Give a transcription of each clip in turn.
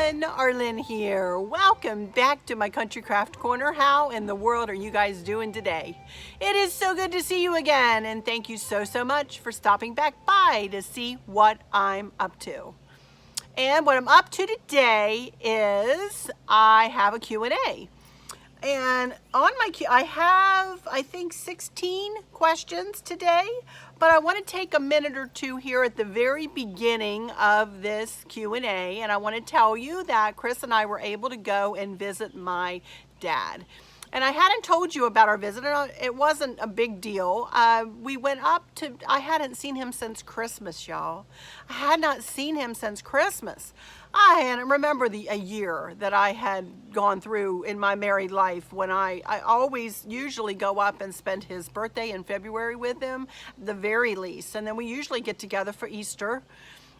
everyone, Arlene here. Welcome back to my Country Craft Corner. How in the world are you guys doing today? It is so good to see you again, and thank you so much for stopping back by to see what I'm up to. And what I'm up to today is I have a Q&A. And on my I have, I think, 16 questions today, but I want to take a minute or two here at the very beginning of this Q&A, and I want to tell you that Chris and I were able to go and visit my dad. And I hadn't told you about our visit, and it wasn't a big deal. We went up to, I hadn't seen him since Christmas, y'all. I had not seen him since Christmas. I hadn't remember a year that I had gone through in my married life when I always usually go up and spend his birthday in February with him, the very least. And then we usually get together for Easter.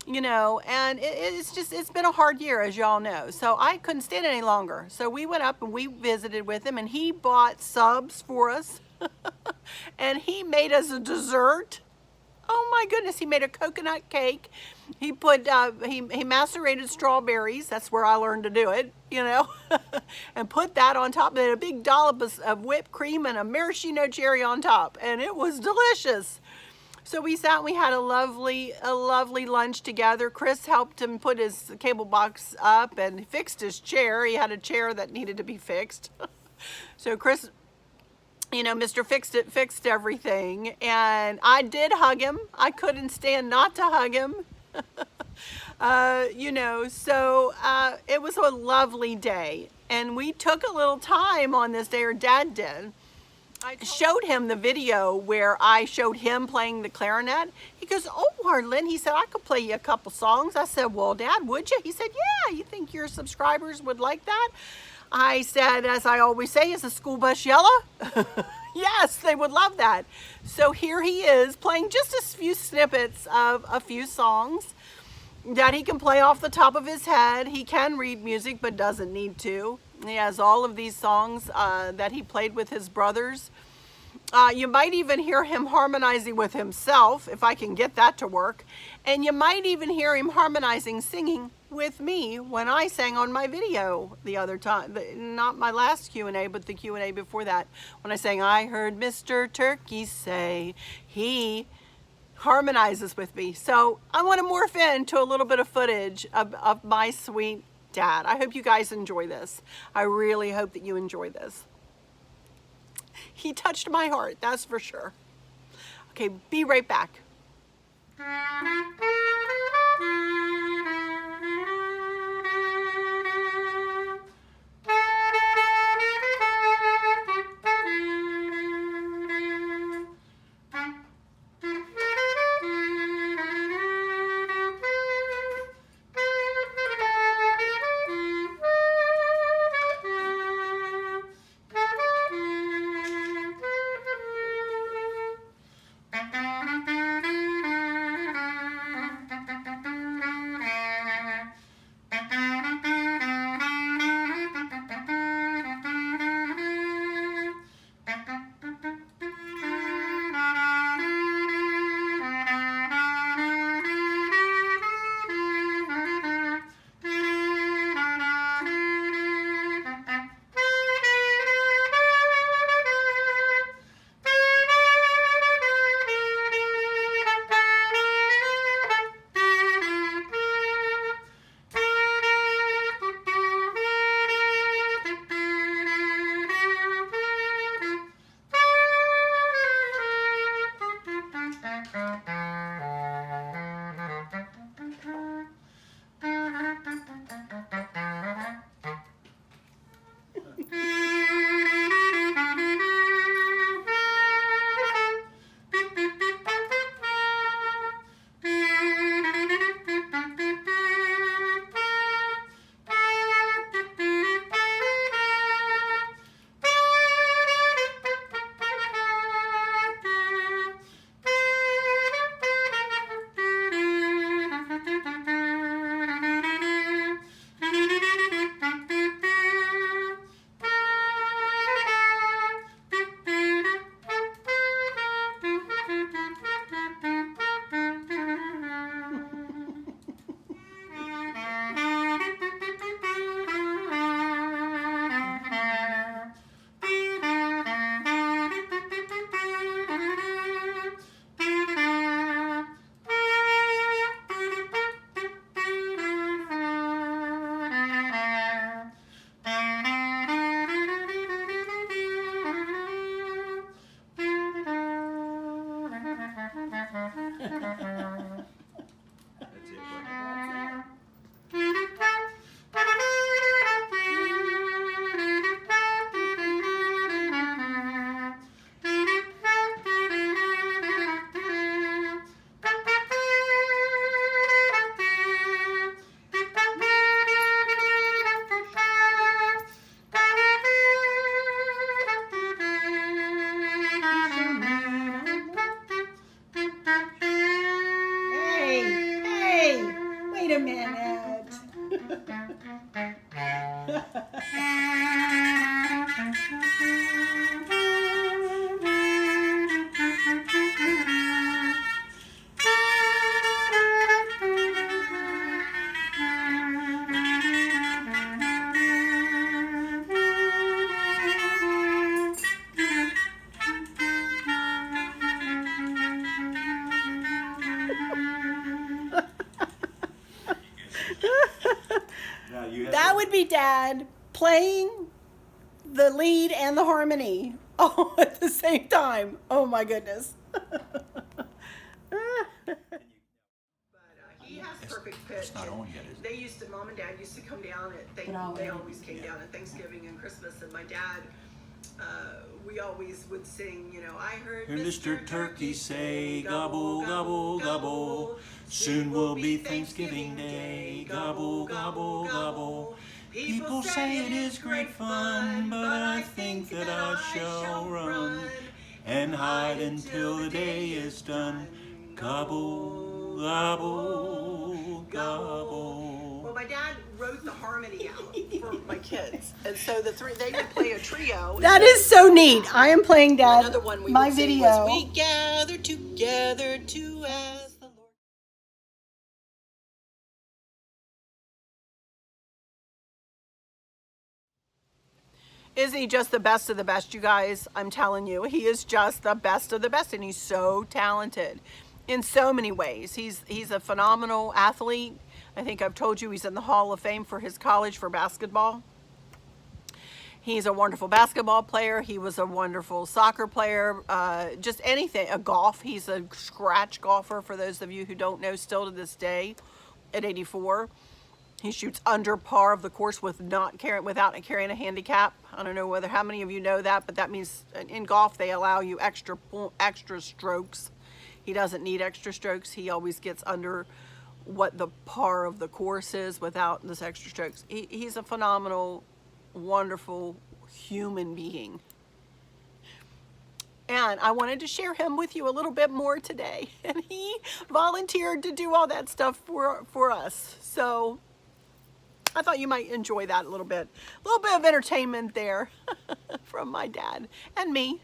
You know, and it's been a hard year, as y'all know. So I couldn't stand it any longer. So we went up and we visited with him, and he bought subs for us. And he made us a dessert. Oh my goodness, he made a coconut cake. He put, he macerated strawberries. That's where I learned to do it, you know. And put that on top of it, a big dollop of whipped cream and a maraschino cherry on top. And it was delicious. So we sat and we had a lovely lunch together. Chris helped him put his cable box up and fixed his chair. He had a chair that needed to be fixed. So Chris, you know, Mr. Fix-It fixed everything. And I did hug him. I couldn't stand not to hug him. You know, so it was a lovely day. And we took a little time on this day, or Dad did. I showed him the video where I showed him playing the clarinet. He goes, "Oh, Arlene," he said, "I could play you a couple songs." I said, "Well, Dad, would you?" He said, "Yeah, you think your subscribers would like that?" I said, as I always say, "Is the school bus yellow?" Yes, they would love that. So here he is playing just a few snippets of a few songs that he can play off the top of his head. He can read music, but doesn't need to. He has all of these songs that he played with his brothers. You might even hear him harmonizing with himself, if I can get that to work. And you might even hear him harmonizing, singing with me when I sang on my video the other time. Not my last Q&A, but the Q&A before that. When I sang, "I heard Mr. Turkey say," he harmonizes with me. So I want to morph into a little bit of footage of my sweet dad. I hope you guys enjoy this. I really hope that you enjoy this. He touched my heart, that's for sure. Okay, be right back. That would be Dad playing the lead and the harmony all at the same time. Oh my goodness. He has perfect pitch. It's not on yet, is it? They used to, Mom and Dad used to come down they always came down at Thanksgiving and Christmas, and my dad, we always would sing, you know, I heard Mr. Turkey say, gobble, gobble, gobble, soon will be Thanksgiving Day, gobble, gobble, gobble. People say it is great fun, but I think that I shall run and hide until the day is done, gobble, gobble, gobble. Well, my dad wrote the harmony out for my kids, and so they would play a trio. That is so neat. I am playing Dad. Another one we my would sing video. was, we gather together to ask the Lord. Isn't he just the best of the best, you guys? I'm telling you, he is just the best of the best, and he's so talented in so many ways. He's a phenomenal athlete. I think I've told you he's in the Hall of Fame for his college for basketball. He's a wonderful basketball player. He was a wonderful soccer player, just anything, a golf. He's a scratch golfer, for those of you who don't know, still to this day at 84. He shoots under par of the course without carrying a handicap. I don't know how many of you know that, but that means in golf they allow you extra strokes. He doesn't need extra strokes. He always gets under what the par of the course is without this extra strokes. He's a phenomenal, wonderful human being. And I wanted to share him with you a little bit more today. And he volunteered to do all that stuff for us. So I thought you might enjoy that a little bit. A little bit of entertainment there from my dad and me.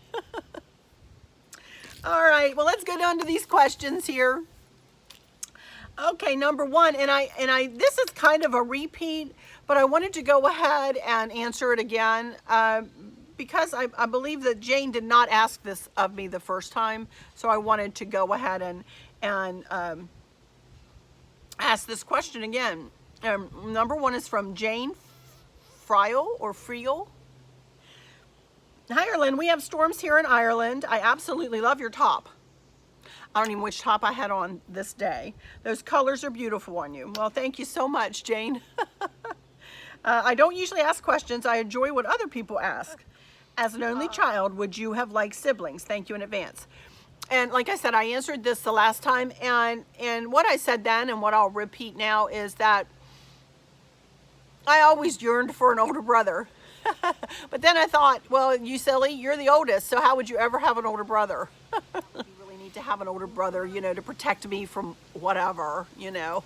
All right, well, let's go down to these questions here. Okay, number one, and I this is kind of a repeat, but I wanted to go ahead and answer it again because I believe that Jane did not ask this of me the first time, so I wanted to go ahead and ask this question again. Number one is from Jane Friel. Hi, Ireland. We have storms here in Ireland. I absolutely love your top. I don't even know which top I had on this day. Those colors are beautiful on you. Well, thank you so much, Jane. I don't usually ask questions. I enjoy what other people ask. As an only child, would you have liked siblings? Thank you in advance. And like I said, I answered this the last time, and what I said then and what I'll repeat now is that I always yearned for an older brother. But then I thought, well, you silly, you're the oldest, so how would you ever have an older brother? You really need to have an older brother, you know, to protect me from whatever, you know.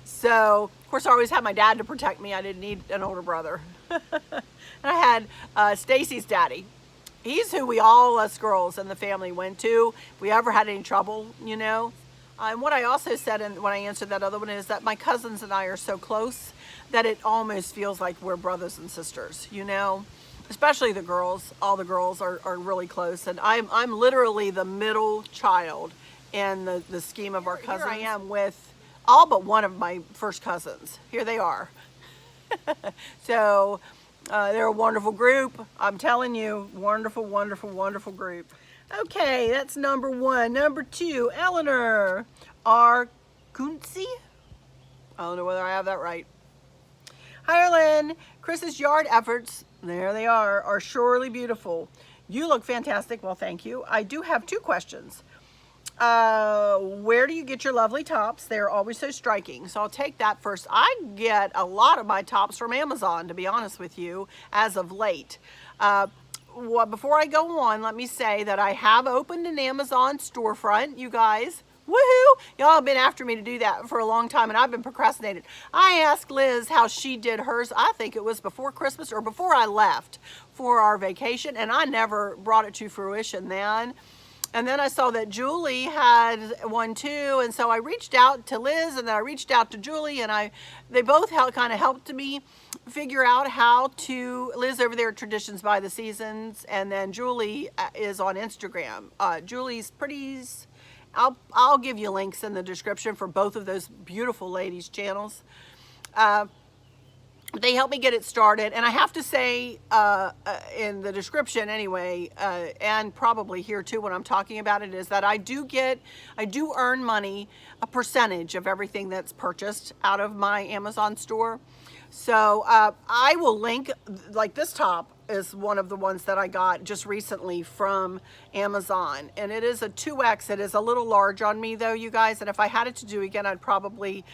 So, of course, I always had my dad to protect me. I didn't need an older brother. And I had Stacy's daddy. He's who us girls in the family went to. If we ever had any trouble, you know. And what I also said when I answered that other one is that my cousins and I are so close that it almost feels like we're brothers and sisters, you know. Especially the girls. All the girls are really close. And I'm literally the middle child in the scheme of our cousins. Here I am with all but one of my first cousins. Here they are. So they're a wonderful group. I'm telling you, wonderful, wonderful, wonderful group. Okay, that's number one. Number two, Eleanor Arkunzi. I don't know whether I have that right. Hi, Arlen. Chris's yard efforts, there they are surely beautiful. You look fantastic. Well, thank you. I do have two questions. Where do you get your lovely tops? They're always so striking. So I'll take that first. I get a lot of my tops from Amazon, to be honest with you, as of late. Well, before I go on, let me say that I have opened an Amazon storefront, you guys. Woohoo! Y'all have been after me to do that for a long time, and I've been procrastinating. I asked Liz how she did hers. I think it was before Christmas or before I left for our vacation, and I never brought it to fruition then. And then I saw that Julie had one too, and so I reached out to Liz, and then I reached out to Julie, and they both kind of helped me figure out how to. Liz over there at Traditions by the Seasons, and then Julie is on Instagram. Julie's Pretties. I'll give you links in the description for both of those beautiful ladies' channels. They helped me get it started, and I have to say in the description anyway, and probably here too when I'm talking about it, is that I do earn money, a percentage of everything that's purchased out of my Amazon store. So I will link, like this top is one of the ones that I got just recently from Amazon, and it is a 2X. It is a little large on me though, you guys, and if I had it to do again, I'd probably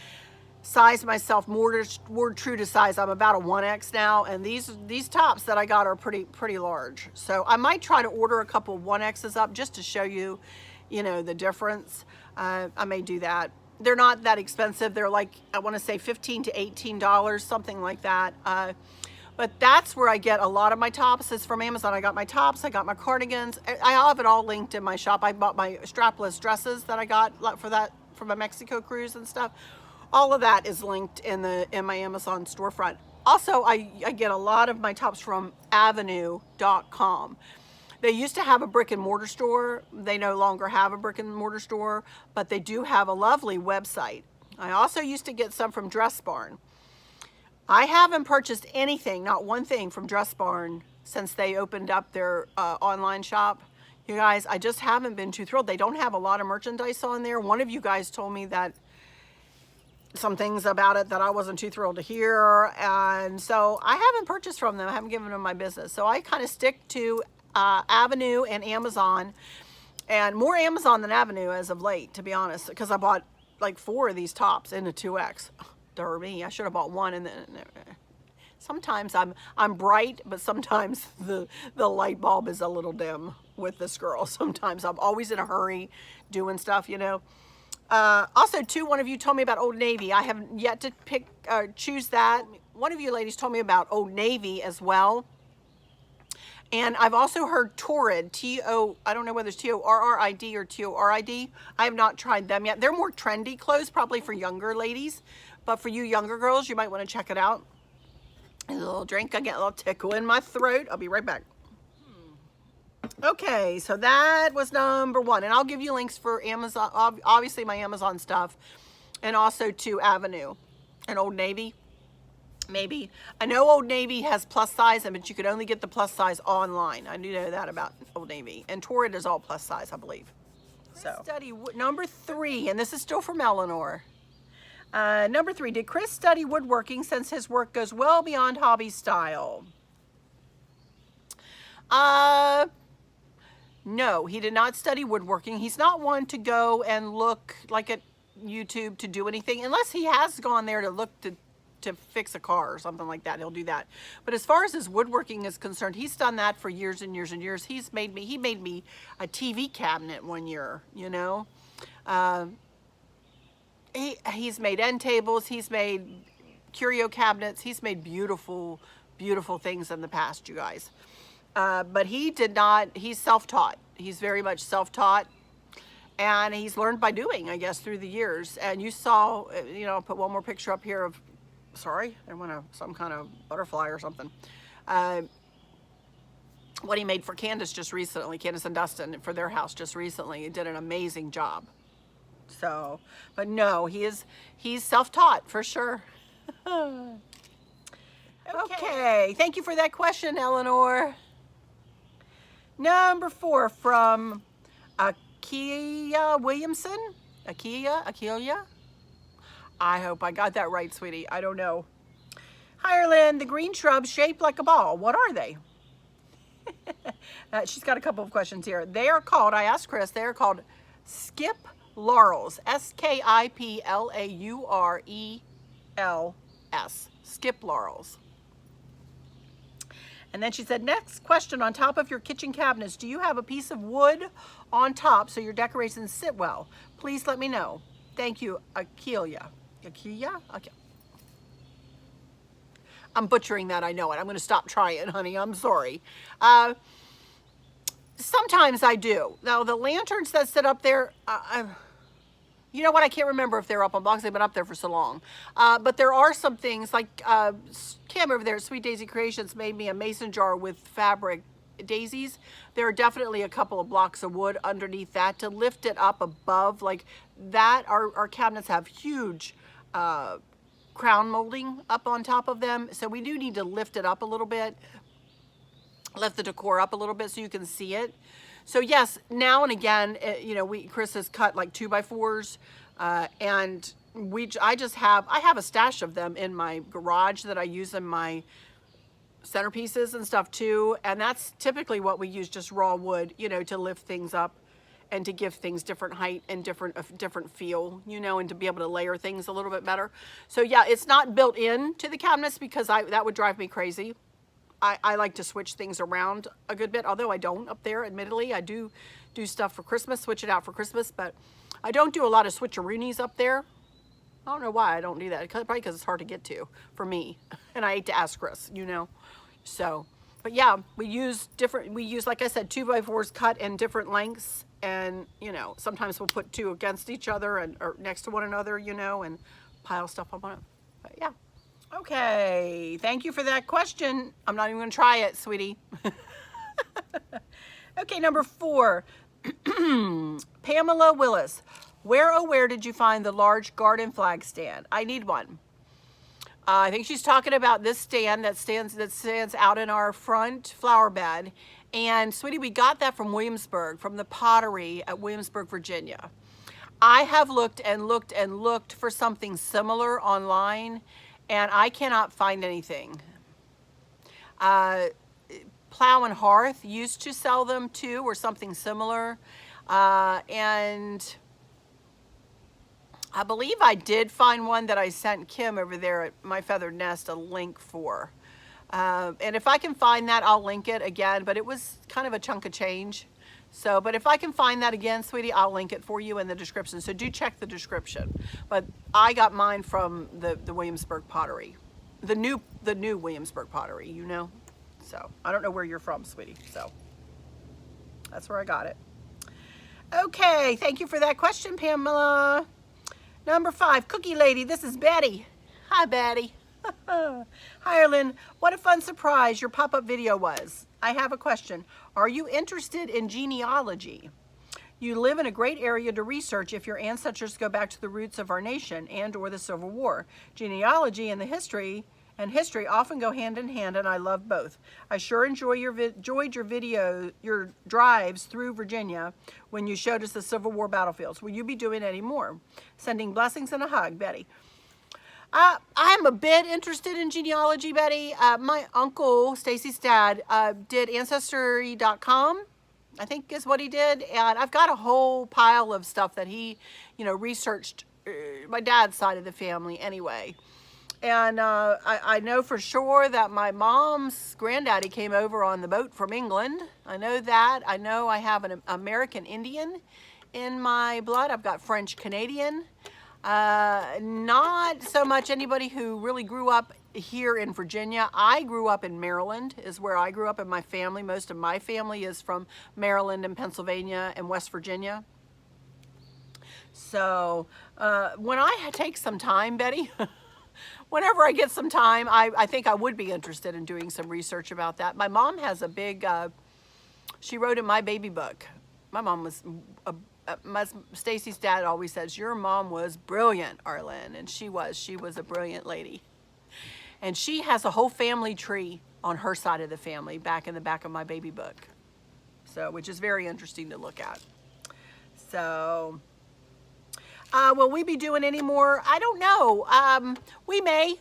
size myself more true to size. I'm about a 1X now, and these tops that I got are pretty large. So I might try to order a couple 1Xs up just to show you, the difference. I may do that. They're not that expensive. They're like, I want to say $15 to $18, something like that. But that's where I get a lot of my tops is from Amazon. I got my tops, I got my cardigans. I have it all linked in my shop. I bought my strapless dresses that I got for my Mexico cruise and stuff. All of that is linked in my Amazon storefront. Also, I get a lot of my tops from Avenue.com. They used to have a brick and mortar store. They no longer have a brick and mortar store, but they do have a lovely website. I also used to get some from Dress Barn. I haven't purchased anything, not one thing from Dress Barn since they opened up their online shop. You guys, I just haven't been too thrilled. They don't have a lot of merchandise on there. One of you guys told me that some things about it that I wasn't too thrilled to hear, and so I haven't purchased from them. I haven't given them my business, so I kind of stick to Avenue and Amazon, and more Amazon than Avenue as of late, to be honest, because I bought like 4 of these tops in a 2X. Derby, I should have bought one, and then sometimes I'm bright, but sometimes the light bulb is a little dim with this girl. Sometimes I'm always in a hurry doing stuff, Also, too, one of you told me about Old Navy. I haven't yet to choose that. One of you ladies told me about Old Navy as well. And I've also heard Torrid, I don't know whether it's T-O-R-R-I-D or T-O-R-I-D. I have not tried them yet. They're more trendy clothes, probably for younger ladies. But for you younger girls, you might want to check it out. A little drink. I get a little tickle in my throat. I'll be right back. Okay, so that was number 1, and I'll give you links for Amazon, obviously my Amazon stuff, and also to Avenue and Old Navy. Maybe. I know Old Navy has plus size, but you could only get the plus size online. I do know that about Old Navy, and Torrid is all plus size, I believe. So study number 3, and this is still from Eleanor. Number 3, did Chris study woodworking since his work goes well beyond hobby style? No, he did not study woodworking. He's not one to go and look like at YouTube to do anything, unless he has gone there to look to fix a car or something like that. He'll do that. But as far as his woodworking is concerned, he's done that for years and years and years. He made me a TV cabinet one year, He's made end tables. He's made curio cabinets. He's made beautiful, beautiful things in the past, you guys. But he did not, he's self-taught. He's very much self-taught, and he's learned by doing, I guess, through the years. And you saw, I'll put one more picture up here of, sorry, I went some kind of butterfly or something. What he made for Candace just recently, Candace and Dustin, for their house just recently. He did an amazing job. So, but no, he's self-taught for sure. Okay, thank you for that question, Eleanor. Number 4 from IKEA Williamson. IKEA? I hope I got that right, sweetie. I don't know. Hi, Arlene. The green shrubs shaped like a ball. What are they? She's got a couple of questions here. They are called, I asked Chris, they are called skip laurels. S-K-I-P-L-A-U-R-E-L-S. Skip laurels. And then she said, next question, on top of your kitchen cabinets, do you have a piece of wood on top so your decorations sit well? Please let me know. Thank you, IKEA. IKEA? Okay. I'm butchering that, I know it. I'm going to stop trying, honey. I'm sorry. Sometimes I do. Now, the lanterns that sit up there, you know what? I can't remember if they're up on blocks. They've been up there for so long. But there are some things like Kim over there at Sweet Daisy Creations made me a mason jar with fabric daisies. There are definitely a couple of blocks of wood underneath that to lift it up above like that. Our cabinets have huge crown molding up on top of them. So we do need to lift it up a little bit, lift the decor up a little bit so you can see it. So yes, now and again, you know, Chris has cut like 2x4s, and I have a stash of them in my garage that I use in my centerpieces and stuff too. And that's typically what we use, just raw wood, you know, to lift things up and to give things different height and different feel, you know, and to be able to layer things a little bit better. So yeah, it's not built in to the cabinets because that would drive me crazy. I like to switch things around a good bit, although I don't up there, admittedly. I do stuff for Christmas, switch it out for Christmas, but I don't do a lot of switcheroonies up there. I don't know why I don't do that. Probably because it's hard to get to for me. And I hate to ask Chris, you know. So, but yeah, we use, like I said, 2x4s cut in different lengths. And, you know, sometimes we'll put two against each other or next to one another, you know, and pile stuff up on it. But yeah. Okay, thank you for that question. I'm not even gonna try it, sweetie. Okay, number 4, Pamela Willis. Where did you find the large garden flag stand? I need one. I think she's talking about this stand that stands out in our front flower bed. And sweetie, we got that from Williamsburg, from the pottery at Williamsburg, Virginia. I have looked and looked and looked for something similar online, and I cannot find anything. Plow and Hearth used to sell them too, or something similar. And I believe I did find one that I sent Kim over there at My Feathered Nest a link for. And if I can find that, I'll link it again, but it was kind of a chunk of change. So, but if I can find that again, sweetie, I'll link it for you in the description. So do check the description. But I got mine from the Williamsburg pottery, the new Williamsburg pottery, you know. So I don't know where you're from, sweetie. So that's where I got it. Okay, thank you for that question, Pamela. Number 5, Cookie Lady. This is Betty. Hi, Betty. Hi, Arlene. What a fun surprise your pop-up video was. I have a question. Are you interested in genealogy? You live in a great area to research if your ancestors go back to the roots of our nation and or the Civil War. Genealogy and history often go hand in hand, and I love both. I sure enjoyed your video, your drives through Virginia when you showed us the Civil War battlefields. Will you be doing any more? Sending blessings and a hug, Betty. I'm a bit interested in genealogy, Betty. My uncle, Stacy's dad, did Ancestry.com, I think is what he did. And I've got a whole pile of stuff that he, you know, researched my dad's side of the family anyway. And I know for sure that my mom's granddaddy came over on the boat from England. I know that. I know I have an American Indian in my blood. I've got French Canadian. Not so much anybody who really grew up here in Virginia. I grew up in Maryland, is where I grew up in my family. Most of my family is from Maryland and Pennsylvania and West Virginia. So when I take some time, Betty, whenever I get some time, I think I would be interested in doing some research about that. My mom has a big, she wrote in my baby book. My mom was Stacy's dad always says, your mom was brilliant, Arlen, and she was a brilliant lady. And she has a whole family tree on her side of the family back in the back of my baby book. So, which is very interesting to look at. So, will we be doing any more? I don't know. We may.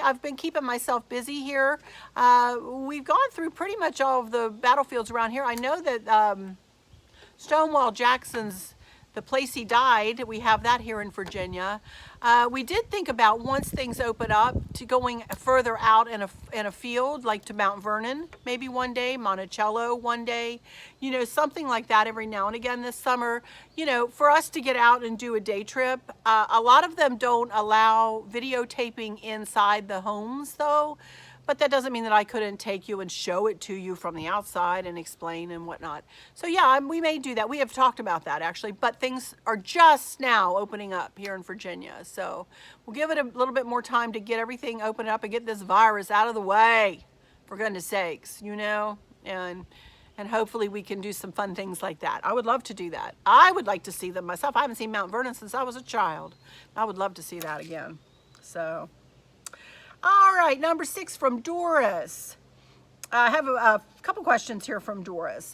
I've been keeping myself busy here. We've gone through pretty much all of the battlefields around here. I know that Stonewall Jackson's the place he died, we have that here in Virginia. We did think about, once things open up, to going further out in a field, like to Mount Vernon, maybe one day, Monticello one day, you know, something like that every now and again this summer, you know, for us to get out and do a day trip. A lot of them don't allow videotaping inside the homes though. But that doesn't mean that I couldn't take you and show it to you from the outside and explain and whatnot. So yeah, we may do that. We have talked about that actually, but things are just now opening up here in Virginia. So we'll give it a little bit more time to get everything opened up and get this virus out of the way, for goodness sakes, you know, and hopefully we can do some fun things like that. I would love to do that. I would like to see them myself. I haven't seen Mount Vernon since I was a child. I would love to see that again. So. All right, number 6 from Doris. I have a couple questions here from Doris.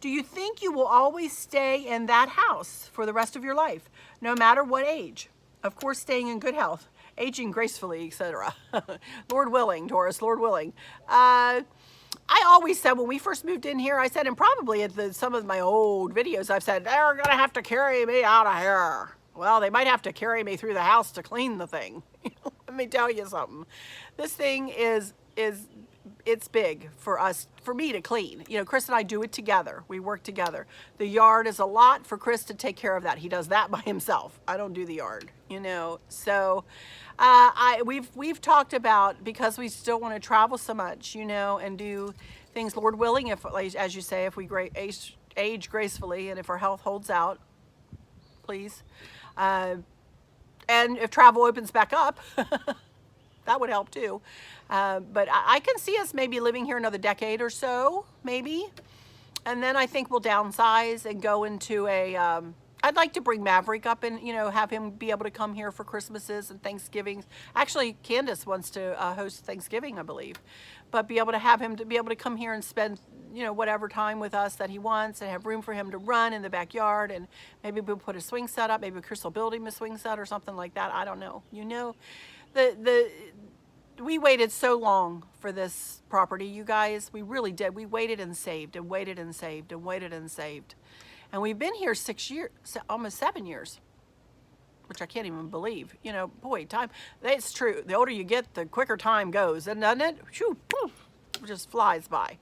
Do you think you will always stay in that house for the rest of your life, no matter what age? Of course, staying in good health, aging gracefully, etc. Lord willing, Doris, Lord willing. I always said when we first moved in here, I said, and probably at some of my old videos, I've said, they're going to have to carry me out of here. Well, they might have to carry me through the house to clean the thing. Let me tell you something. This thing it's big for me to clean. You know, Chris and I do it together. We work together. The yard is a lot for Chris to take care of that. He does that by himself. I don't do the yard, you know. So we've talked about, because we still want to travel so much, you know, and do things, Lord willing, if, as you say, if we age gracefully and if our health holds out, please. And if travel opens back up, that would help too. But I can see us maybe living here another decade or so, maybe. And then I think we'll downsize and go into I'd like to bring Maverick up and, you know, have him be able to come here for Christmases and Thanksgivings. Actually, Candace wants to host Thanksgiving, I believe. But be able to have him to be able to come here and spend, you know, whatever time with us that he wants, and have room for him to run in the backyard, and maybe we'll put a swing set up, maybe Chris will build him a swing set or something like that. I don't know. You know, we waited so long for this property, you guys. We really did. We waited and saved and waited and saved and waited and saved. And we've been here 6 years, almost 7 years, which I can't even believe. You know, boy, time, it's true. The older you get, the quicker time goes, and doesn't it? Whew, it just flies by.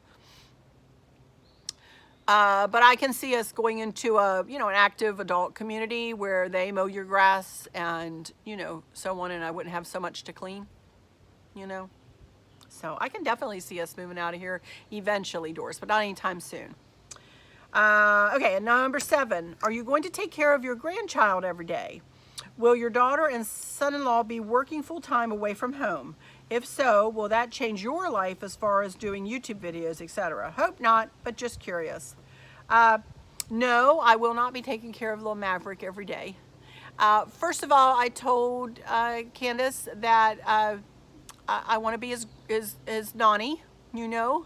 But I can see us going into an active adult community where they mow your grass and, you know, so on, and I wouldn't have so much to clean, you know. So I can definitely see us moving out of here eventually, Doris, but not anytime soon. Okay, and number 7, are you going to take care of your grandchild every day? Will your daughter and son-in-law be working full-time away from home? If so, will that change your life as far as doing YouTube videos, etc.? Hope not, but just curious. No, I will not be taking care of little Maverick every day. First of all, I told Candace that I want to be as Nani, you know.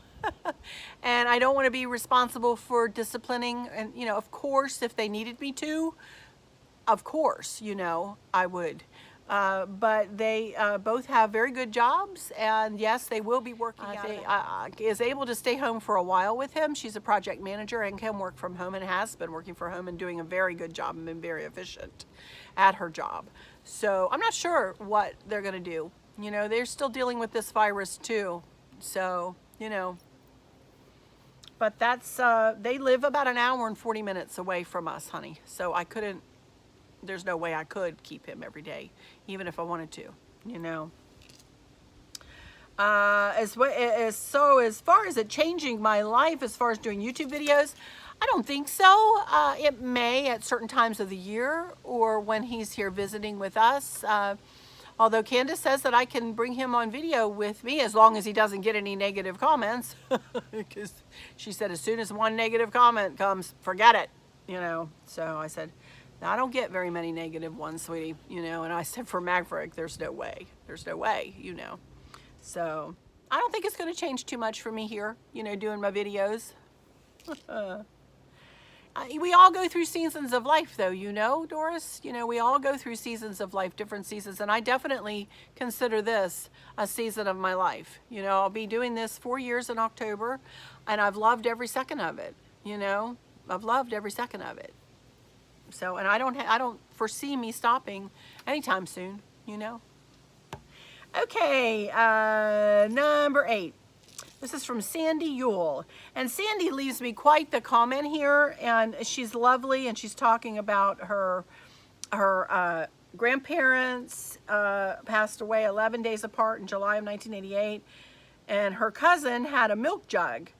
And I don't want to be responsible for disciplining, and, you know, of course, if they needed me to, of course, you know, I would. But they both have very good jobs, and yes, they will be working. Is able to stay home for a while with him. She's a project manager and can work from home, and has been working from home and doing a very good job and been very efficient at her job. So I'm not sure what they're going to do. You know, they're still dealing with this virus too. So, you know, but that's, they live about an hour and 40 minutes away from us, honey. So I couldn't, there's no way I could keep him every day, even if I wanted to, you know. As far as it changing my life, as far as doing YouTube videos, I don't think so. It may at certain times of the year, or when he's here visiting with us. Although Candace says that I can bring him on video with me as long as he doesn't get any negative comments. Because she said as soon as one negative comment comes, forget it, you know. So I said, I don't get very many negative ones, sweetie, you know. And I said, for Maverick, there's no way. There's no way, you know. So I don't think it's going to change too much for me here, you know, doing my videos. We all go through seasons of life, though, you know, Doris. You know, we all go through seasons of life, different seasons, and I definitely consider this a season of my life. You know, I'll be doing this 4 years in October, and I've loved every second of it, you know. I've loved every second of it. So, and I don't foresee me stopping anytime soon, you know. Okay, number 8. This is from Sandy Yule. And Sandy leaves me quite the comment here, and she's lovely, and she's talking about her grandparents passed away 11 days apart in July of 1988, and her cousin had a milk jug,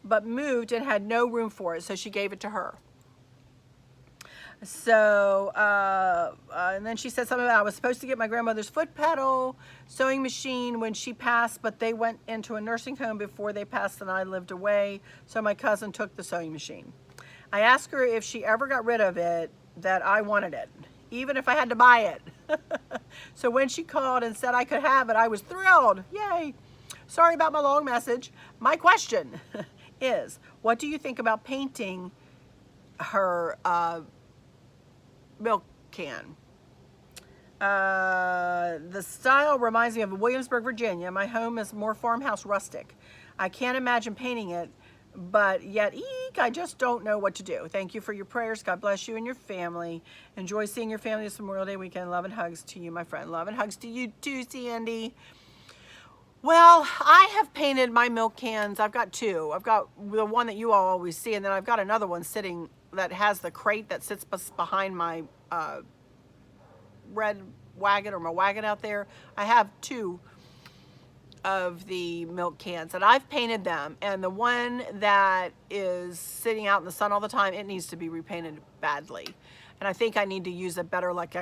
but moved and had no room for it, so she gave it to her. So, and then she said something about, I was supposed to get my grandmother's foot pedal, sewing machine when she passed, but they went into a nursing home before they passed and I lived away, so my cousin took the sewing machine. I asked her if she ever got rid of it, that I wanted it, even if I had to buy it. So when she called and said I could have it, I was thrilled. Yay. Sorry about my long message. My question is, what do you think about painting her milk can? The style reminds me of Williamsburg, Virginia. My home is more farmhouse rustic. I can't imagine painting it, but yet, eek, I just don't know what to do. Thank you for your prayers. God bless you and your family. Enjoy seeing your family this Memorial Day weekend. Love and hugs to you, my friend. Love and hugs to you too, Sandy. Well, I have painted my milk cans. I've got 2. I've got the one that you all always see, and then I've got another one sitting that has the crate that sits behind my red wagon, or my wagon out there. I have 2 of the milk cans, and I've painted them, and the one that is sitting out in the sun all the time, it needs to be repainted badly, and I think I need to use a better like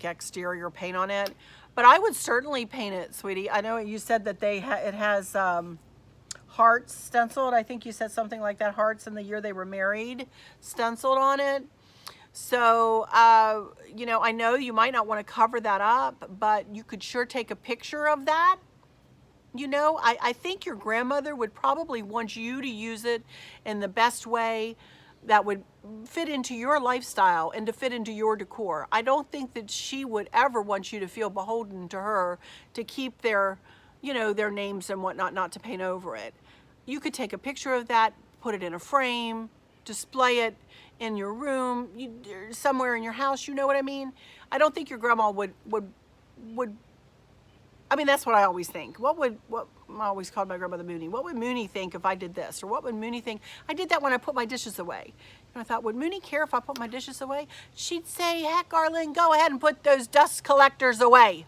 exterior paint on it. But I would certainly paint it, sweetie. I know you said that it has hearts stenciled. I think you said something like that, hearts in the year they were married stenciled on it. So, you know, I know you might not want to cover that up, but you could sure take a picture of that. You know, I think your grandmother would probably want you to use it in the best way that would fit into your lifestyle and to fit into your decor. I don't think that she would ever want you to feel beholden to her to keep their, you know, their names and whatnot, not to paint over it. You could take a picture of that, put it in a frame, display it in your room, somewhere in your house, you know what I mean? I don't think your grandma would I mean, that's what I always think. What I always called my grandmother Mooney. What would Mooney think if I did this? Or what would Mooney think? I did that when I put my dishes away. And I thought, would Mooney care if I put my dishes away? She'd say, heck, Arlen, go ahead and put those dust collectors away.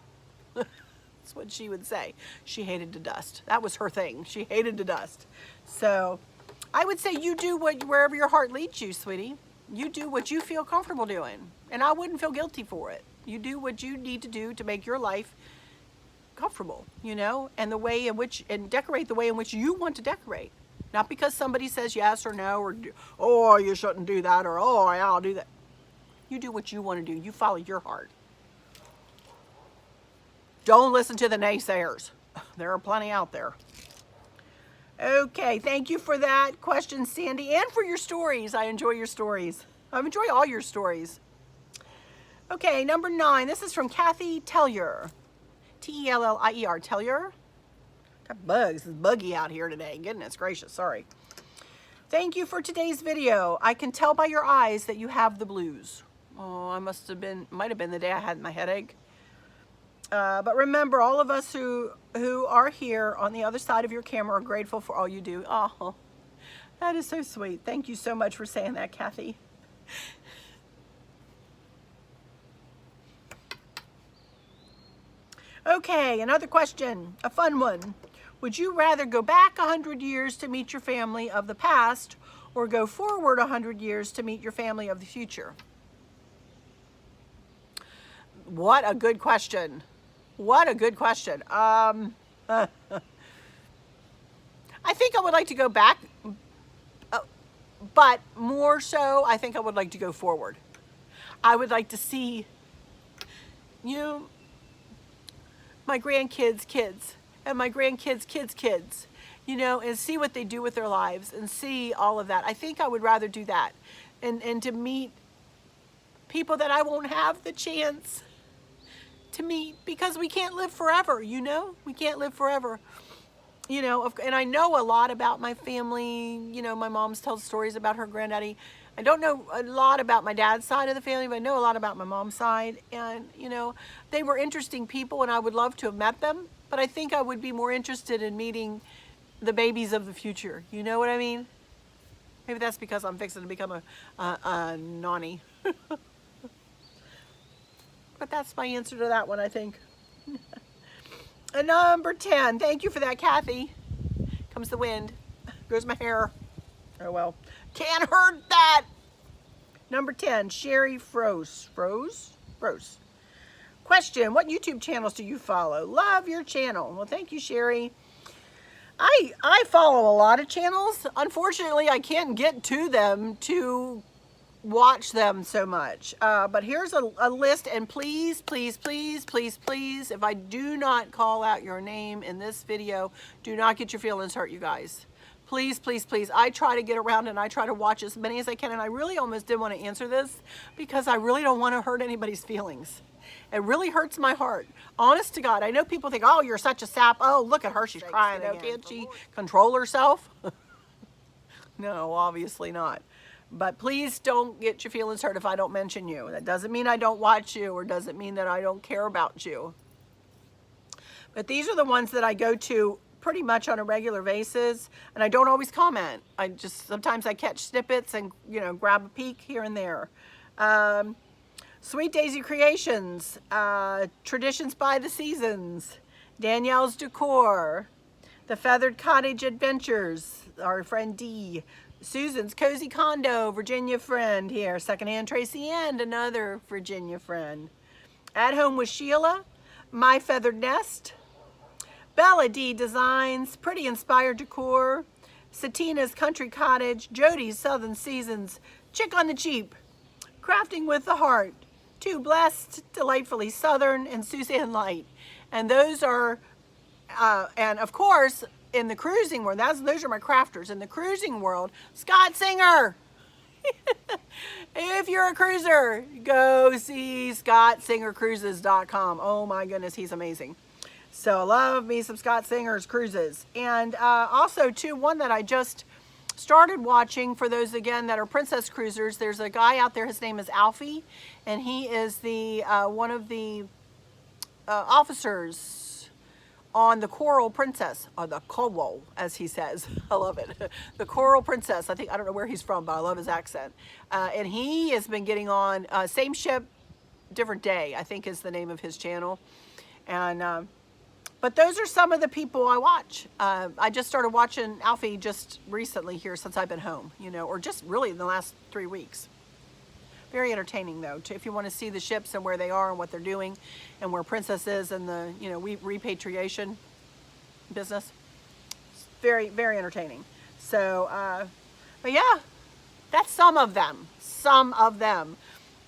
That's what she would say. She hated to dust. That was her thing. She hated to dust. So I would say you do wherever your heart leads you, sweetie. You do what you feel comfortable doing. And I wouldn't feel guilty for it. You do what you need to do to make your life comfortable, you know, and the way in which, and decorate the way in which you want to decorate. Not because somebody says yes or no, or oh, you shouldn't do that, or oh, yeah, I'll do that. You do what you want to do. You follow your heart. Don't listen to the naysayers. There are plenty out there. Okay, thank you for that question, Sandy, and for your stories. I enjoy your stories. I enjoy all your stories. Okay, number 9. This is from Kathy Tellier. Tellier. Tellier? Got bugs. It's buggy out here today. Goodness gracious. Sorry. Thank you for today's video. I can tell by your eyes that you have the blues. Oh, might have been the day I had my headache. But remember, all of us who are here on the other side of your camera are grateful for all you do. Oh, that is so sweet. Thank you so much for saying that, Kathy. Okay, another question, a fun one. Would you rather go back 100 years to meet your family of the past, or go forward 100 years to meet your family of the future? What a good question. What a good question. I think I would like to go back, but more so, I think I would like to go forward. I would like to see, you know, my grandkids' kids and my grandkids' kids' kids, you know, and see what they do with their lives and see all of that. I think I would rather do that and to meet people that I won't have the chance to meet, because we can't live forever, you know? We can't live forever. You know, and I know a lot about my family. You know, my mom's tells stories about her granddaddy. I don't know a lot about my dad's side of the family, but I know a lot about my mom's side. And, you know, they were interesting people and I would love to have met them, but I think I would be more interested in meeting the babies of the future. You know what I mean? Maybe that's because I'm fixing to become a nonny. But that's my answer to that one, I think. And number 10, thank you for that, Kathy. Comes the wind, goes my hair. Oh well, can't hurt that. Number 10, Sherri Fross. Fross. Question, what YouTube channels do you follow? Love your channel. Well, thank you, Sherri. I follow a lot of channels. Unfortunately, I can't get to them to watch them so much. But here's a list, and please, please, please, please, please, if I do not call out your name in this video, do not get your feelings hurt, you guys. Please, please, please. I try to get around and I try to watch as many as I can, and I really almost didn't want to answer this because I really don't want to hurt anybody's feelings. It really hurts my heart. Honest to God, I know people think, oh, you're such a sap. Oh, look at her, she's crying. You know, can't she control herself? No, obviously not. But please don't get your feelings hurt if I don't mention you. That doesn't mean I don't watch you or doesn't mean that I don't care about you. But these are the ones that I go to pretty much on a regular basis, and I don't always comment. Sometimes I catch snippets and, you know, grab a peek here and there. Sweet Daisy Creations, Traditions by the Seasons, Danielle's Decor, The Feathered Cottage Adventures, our friend Dee, Susan's Cozy Condo, Virginia friend here, Secondhand Tracy and another Virginia friend, At Home with Sheila, My Feathered Nest, Bella D Designs, Pretty Inspired Decor, Satina's Country Cottage, Jody's Southern Seasons, Chick on the Cheap, Crafting with the Heart, Too Blessed, Delightfully Southern, and Suzanne Light. And those are, and of course, in the cruising world, those are my crafters. In the cruising world, Scott Singer. If you're a cruiser, go see ScottSingerCruises.com. Oh my goodness, he's amazing. So I love me some Scott Singer's cruises. And also, too, one that I just started watching for those, again, that are princess cruisers. There's a guy out there, his name is Alfie, and he is the one of the officers on the Coral Princess, or the Coral, as he says. I love it. The Coral Princess. I don't know where he's from, but I love his accent. And he has been getting on Same Ship, Different Day, I think is the name of his channel. And but those are some of the people I watch. I just started watching Alfie just recently here since I've been home, you know, or just really in the last 3 weeks. Very entertaining, though, if you want to see the ships and where they are and what they're doing and where Princess is and the, you know, repatriation business. It's very, very entertaining. So, but yeah, that's some of them. Some of them.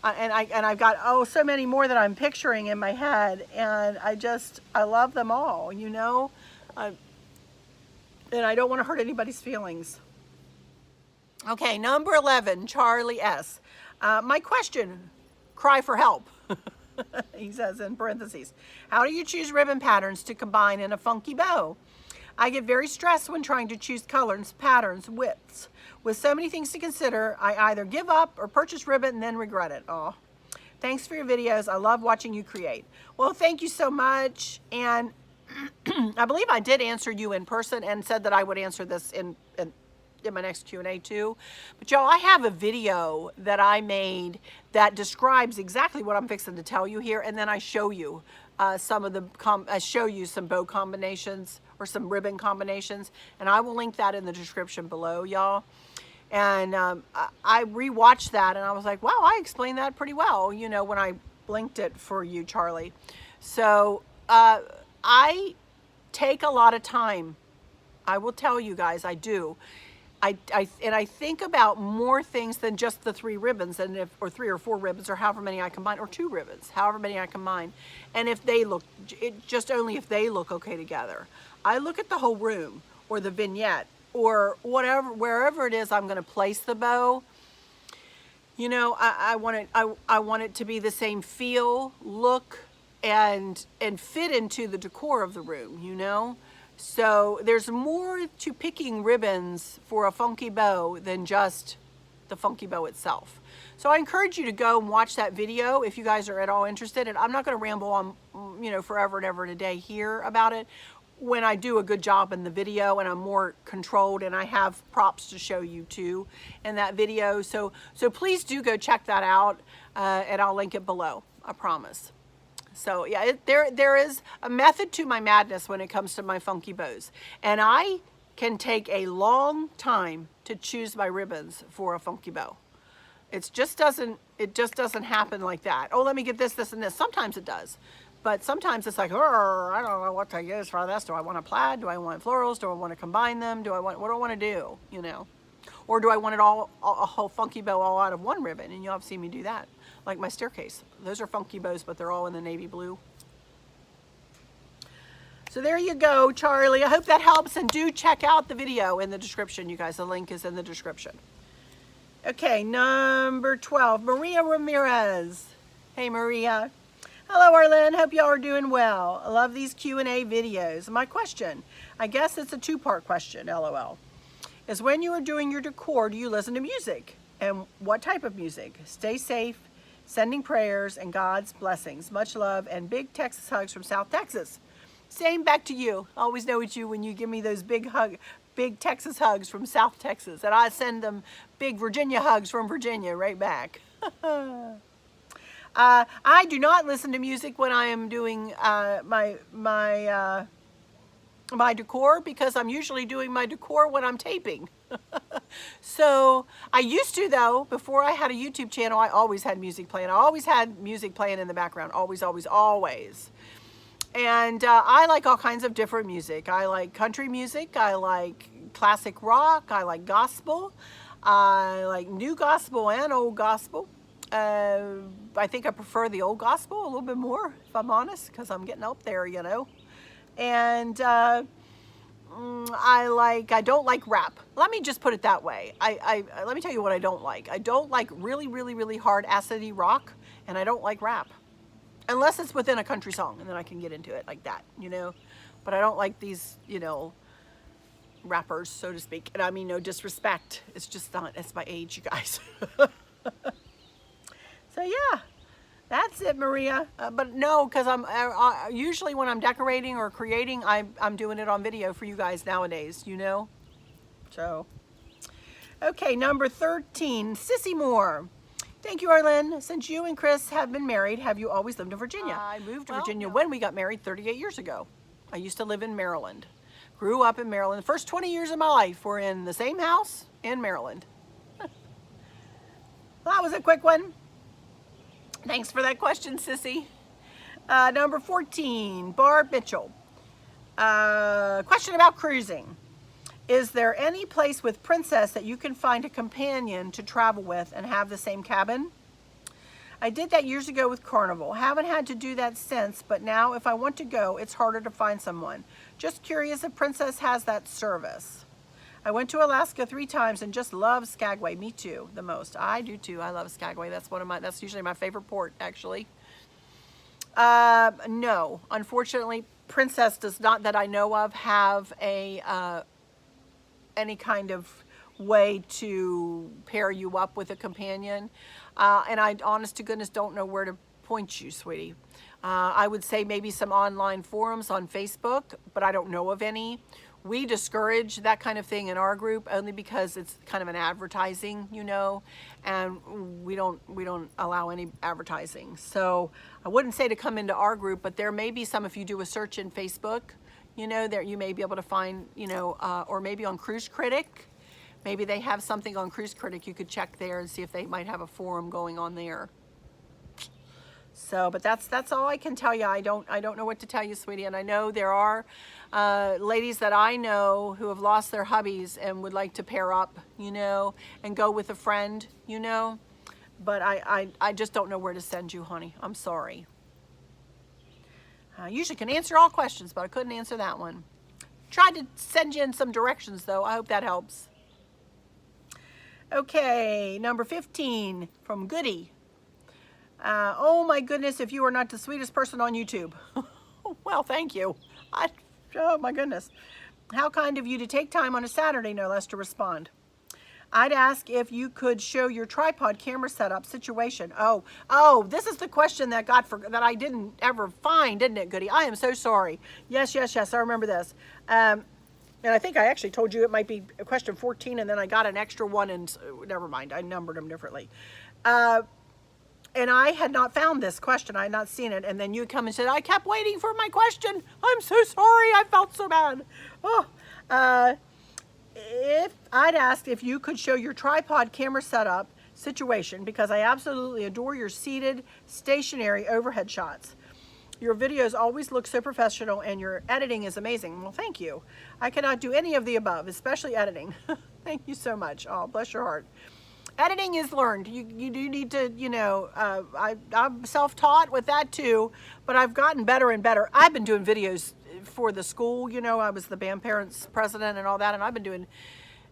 And I've got, so many more that I'm picturing in my head, and I love them all, you know, and I don't want to hurt anybody's feelings. Okay, number 11, Charlie S. My question, cry for help. He says in parentheses, how do you choose ribbon patterns to combine in a funky bow? I get very stressed when trying to choose colors, patterns, widths. With so many things to consider, I either give up or purchase ribbon and then regret it. Oh, thanks for your videos. I love watching you create. Well, thank you so much. And I believe I did answer you in person and said that I would answer this in my next Q&A too. But y'all, I have a video that I made that describes exactly what I'm fixing to tell you here, and then I show you some of the I show you some bow combinations or some ribbon combinations, and I will link that in the description below, y'all. And I rewatched that and I was like, wow, I explained that pretty well, you know, when I linked it for you, Charlie. So I take a lot of time. I will tell you guys, I do. I think about more things than just the 3 ribbons, and or 3 or 4 ribbons, or however many I combine, or 2 ribbons, however many I combine. And if they look, only if they look okay together. I look at the whole room, or the vignette, or whatever, wherever it is I'm going to place the bow. You know, I want it to be the same feel, look, and fit into the decor of the room, you know. So there's more to picking ribbons for a funky bow than just the funky bow itself. So I encourage you to go and watch that video if you guys are at all interested. And I'm not going to ramble on, you know, forever and ever and a day here about it. When I do a good job in the video and I'm more controlled and I have props to show you too in that video. So please do go check that out, and I'll link it below, I promise. So yeah, there is a method to my madness when it comes to my funky bows. And I can take a long time to choose my ribbons for a funky bow. It just doesn't happen like that. Oh, let me get this, this, and this. Sometimes it does. But sometimes it's like, I don't know what to use for this. Do I want a plaid? Do I want florals? Do I want to combine them? What do I want to do? You know, or do I want it all a whole funky bow all out of one ribbon? And you'll have seen me do that, like my staircase. Those are funky bows, but they're all in the navy blue. So there you go, Charlie. I hope that helps, and do check out the video in the description, you guys. The link is in the description. Okay, number 12, Maria Ramirez. Hey, Maria. Hello, Arlene. Hope y'all are doing well. I love these Q&A videos. My question, I guess it's a two-part question, LOL, is when you are doing your decor, do you listen to music? And what type of music? Stay safe, sending prayers and God's blessings. Much love and big Texas hugs from South Texas. Same back to you. I always know it's you when you give me those big Texas hugs from South Texas. And I send them big Virginia hugs from Virginia right back. I do not listen to music when I am doing my decor, because I'm usually doing my decor when I'm taping. So I used to, though, before I had a YouTube channel, I always had music playing. I always had music playing in the background, always, always, always. And I like all kinds of different music. I like country music, I like classic rock, I like gospel, I like new gospel and old gospel. I think I prefer the old gospel a little bit more, if I'm honest, because I'm getting up there, you know. And I don't like rap. Let me just put it that way. Let me tell you what I don't like. I don't like really, really, really hard acidy rock, and I don't like rap. Unless it's within a country song, and then I can get into it like that, you know. But I don't like these, you know, rappers, so to speak. And I mean, no disrespect. It's just not, it's my age, you guys. So yeah, that's it, Maria. But no, because I'm usually when I'm decorating or creating, I'm doing it on video for you guys nowadays, you know. So, okay, number 13, Sissy Moore. Thank you, Arlen. Since you and Chris have been married, have you always lived in Virginia? I moved to Virginia when we got married 38 years ago. I used to live in Maryland. Grew up in Maryland. The first 20 years of my life were in the same house in Maryland. Well, that was a quick one. Thanks for that question, Sissy. Number 14, Barb Mitchell. Question about cruising. Is there any place with Princess that you can find a companion to travel with and have the same cabin? I did that years ago with Carnival. Haven't had to do that since, but now if I want to go, it's harder to find someone. Just curious if Princess has that service. I went to Alaska 3 times and just love Skagway. Me too, the most. I do too. I love Skagway. That's usually my favorite port, actually. No, unfortunately, Princess does not, that I know of, have a any kind of way to pair you up with a companion. And I, honest to goodness, don't know where to point you, sweetie. I would say maybe some online forums on Facebook, but I don't know of any. We discourage that kind of thing in our group only because it's kind of an advertising, you know, and we don't allow any advertising. So I wouldn't say to come into our group, but there may be some, if you do a search in Facebook, you know, there you may be able to find, you know, or maybe on Cruise Critic. Maybe they have something on Cruise Critic. You could check there and see if they might have a forum going on there. So, but that's all I can tell you. I don't know what to tell you, sweetie. And I know there are ladies that I know who have lost their hubbies and would like to pair up, you know, and go with a friend, you know. But I just don't know where to send you, honey. I'm sorry. I usually can answer all questions, but I couldn't answer that one. Tried to send you in some directions, though. I hope that helps. Okay, number 15 from Goody. Oh my goodness, if you are not the sweetest person on YouTube. Well, thank you. Oh my goodness. How kind of you to take time on a Saturday, no less, to respond. I'd ask if you could show your tripod camera setup situation. Oh, this is the question that that I didn't ever find, didn't it, Goody? I am so sorry. Yes, I remember this. And I think I actually told you it might be question 14, and then I got an extra one, and never mind, I numbered them differently. And I had not found this question. I had not seen it. And then you come and said, I kept waiting for my question. I'm so sorry. I felt so bad. If I'd asked if you could show your tripod camera setup situation, because I absolutely adore your seated, stationary overhead shots. Your videos always look so professional and your editing is amazing. Well, thank you. I cannot do any of the above, especially editing. Thank you so much. Oh, bless your heart. Editing is learned. You do need to, you know, I'm self-taught with that too, but I've gotten better and better. I've been doing videos for the school, you know, I was the band parents president and all that, and I've been doing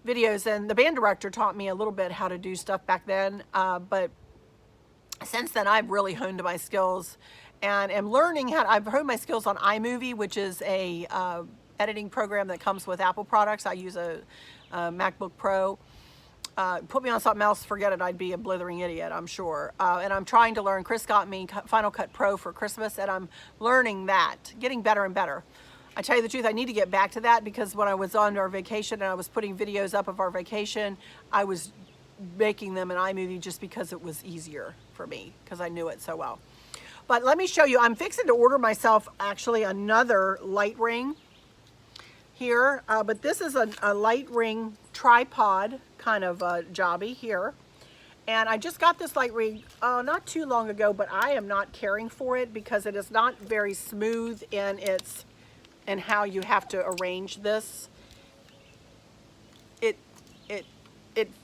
videos, and the band director taught me a little bit how to do stuff back then, but since then I've really honed my skills and am learning I've honed my skills on iMovie, which is a editing program that comes with Apple products. I use a MacBook Pro. Put me on something else, forget it, I'd be a blithering idiot, I'm sure. And I'm trying to learn. Chris got me Final Cut Pro for Christmas, and I'm learning that, getting better and better. I tell you the truth, I need to get back to that, because when I was on our vacation and I was putting videos up of our vacation, I was making them in iMovie just because it was easier for me, because I knew it so well. But let me show you, I'm fixing to order myself actually another light ring here, but this is a light ring tripod kind of jobby here, and I just got this light ring not too long ago, but I am not caring for it because it is not very smooth in its and how you have to arrange this.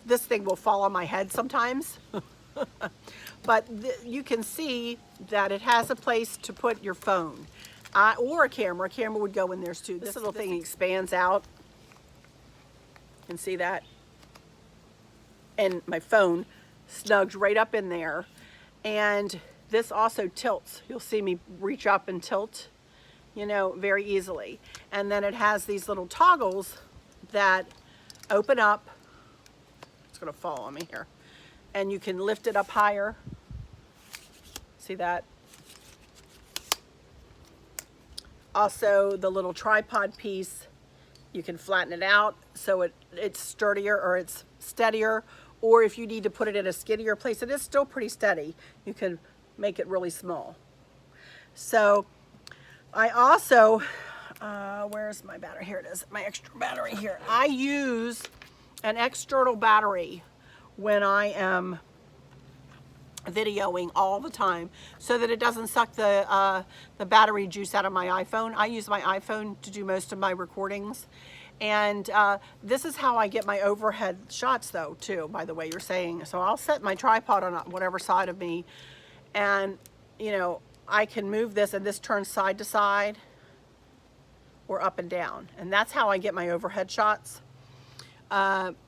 This thing will fall on my head sometimes. But you can see that it has a place to put your phone or a camera. A camera would go in there too. This little thing expands out. You can see that. And my phone snugs right up in there. And this also tilts. You'll see me reach up and tilt, you know, very easily. And then it has these little toggles that open up. It's gonna fall on me here. And you can lift it up higher. See that? Also, the little tripod piece, you can flatten it out so it's sturdier or it's steadier, or if you need to put it in a skiddier place, it is still pretty steady. You can make it really small. So I also, where's my battery? Here it is, my extra battery here. I use an external battery when I am videoing all the time, so that it doesn't suck the battery juice out of my iPhone. I use my iPhone to do most of my recordings, and this is how I get my overhead shots though too, by the way you're saying. So I'll set my tripod on whatever side of me, and you know, I can move this, and this turns side to side or up and down, and that's how I get my overhead shots.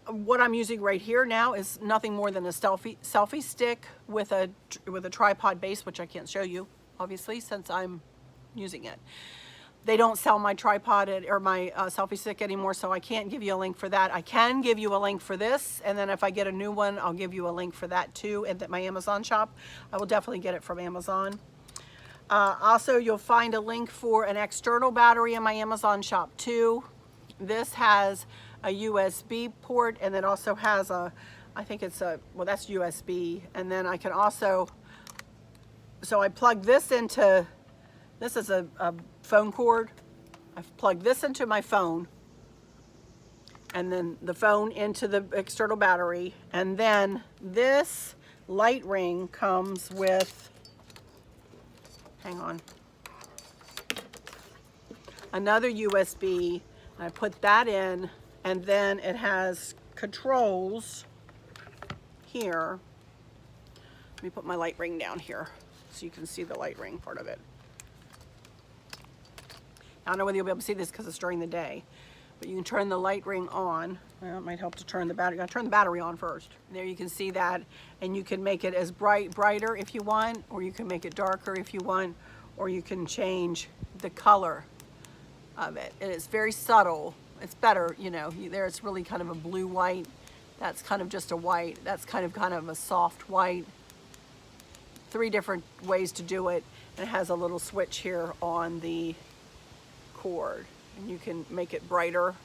What I'm using right here now is nothing more than a selfie stick with a tripod base, which I can't show you, obviously, since I'm using it. They don't sell my tripod or my selfie stick anymore, so I can't give you a link for that. I can give you a link for this, and then if I get a new one, I'll give you a link for that too at my Amazon shop. I will definitely get it from Amazon. Also, you'll find a link for an external battery in my Amazon shop too. This has a USB port, and it also has I think it's well, that's USB, and then I can also, so I plug this into, this is a phone cord. I've plugged this into my phone, and then the phone into the external battery, and then this light ring comes with, hang on, another USB. I put that in, and then it has controls here. Let me put my light ring down here so you can see the light ring part of it. I don't know whether you'll be able to see this because it's during the day, but you can turn the light ring on. Well, it might help to turn the battery. I'll turn the battery on first. And there you can see that, and you can make it as brighter if you want, or you can make it darker if you want, or you can change the color of it. And it's very subtle. It's better, you know, there it's really kind of a blue-white. That's kind of just a white. That's kind of a soft white. 3 different ways to do it. And it has a little switch here on the cord. And you can make it brighter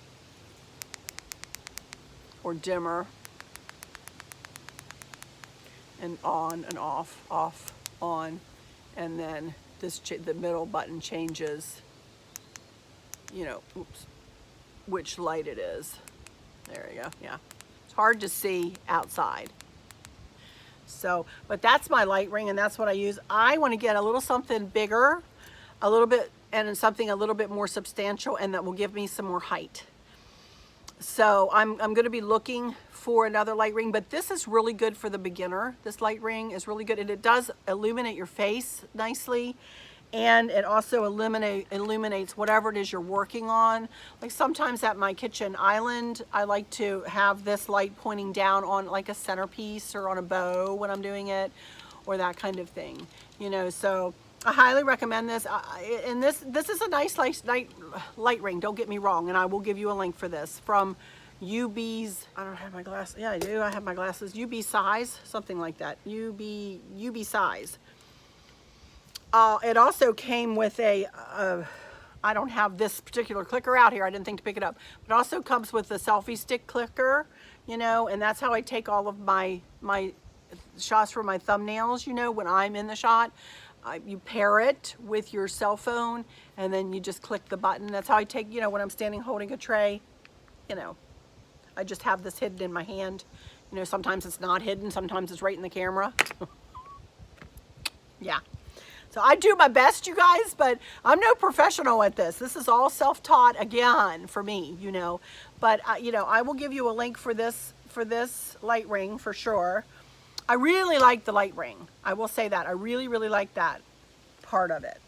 or dimmer. And on and off, off, on. And then the middle button changes, you know, oops, which light it is. There you go, yeah. It's hard to see outside. So, but that's my light ring and that's what I use. I want to get a little something bigger, a little bit, and something a little bit more substantial, and that will give me some more height. So I'm going to be looking for another light ring, but this is really good for the beginner. This light ring is really good, and it does illuminate your face nicely, and it also illuminates whatever it is you're working on. Like sometimes at my kitchen island, I like to have this light pointing down on like a centerpiece or on a bow when I'm doing it, or that kind of thing, you know. So I highly recommend this. And this is a nice light ring, don't get me wrong, and I will give you a link for this from UB's, I don't have my glasses, yeah I do, I have my glasses, UB Size, something like that, UB Size. It also came with a, I don't have this particular clicker out here, I didn't think to pick it up, but it also comes with a selfie stick clicker, you know, and that's how I take all of my shots for my thumbnails, you know, when I'm in the shot. You pair it with your cell phone and then you just click the button. That's how I take, you know, when I'm standing holding a tray, you know, I just have this hidden in my hand. You know, sometimes it's not hidden, sometimes it's right in the camera. Yeah. So I do my best, you guys, but I'm no professional at this. This is all self-taught again for me, you know. But you know, I will give you a link for this light ring for sure. I really like the light ring. I will say that. I really, really like that part of it.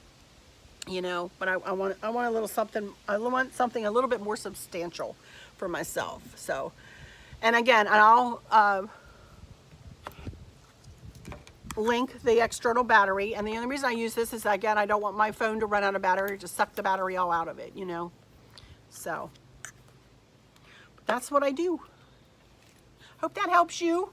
You know, but I want a little something, I want something a little bit more substantial for myself. So, and again, I'll link the external battery, and the only reason I use this is, again, I don't want my phone to run out of battery, just suck the battery all out of it, you know. So that's what I do. Hope that helps you.